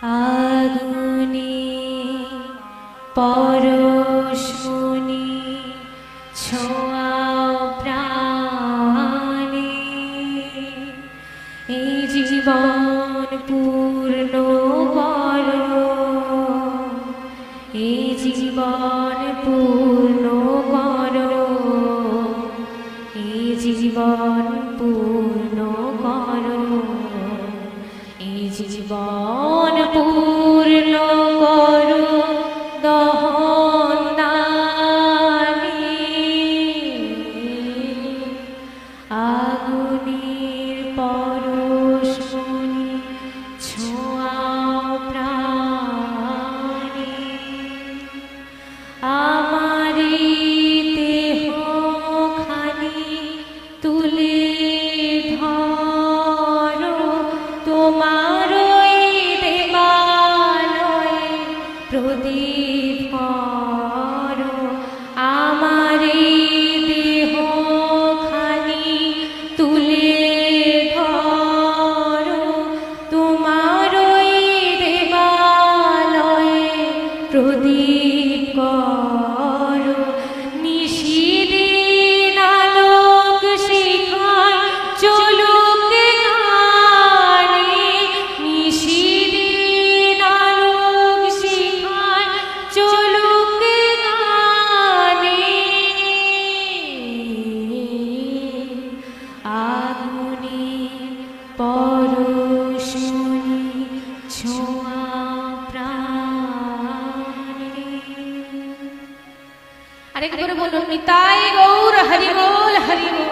আগুনে পরশমণি ছোঁয়াও প্রাণে, এই জীবন পূর্ণ করো, এই জীবন পূর্ণ করো, এই জীবন পূর্ণ করো, এই জীবন পূর্ণ করো দহন দানে। আগুনের পরশমণি ছোঁয়াও প্রাণে, আমার দেহ খানি তুলে ধরো, তোমার দেবালয়ে প্রদীপ করো। আমার দেহ খানি তুলে ধরো, তোমার দেবালয়ে প্রদীপ করো। নিশিদিন আলোক শিখায় চলুক গানে, নিশিদিন আলোক শিখায় চলুক গানে। আগুনের পরশমণি ছোঁয়াও প্রাণে। আরেকবার বলুন, নিতাই গৌর হরি বল হরি বল।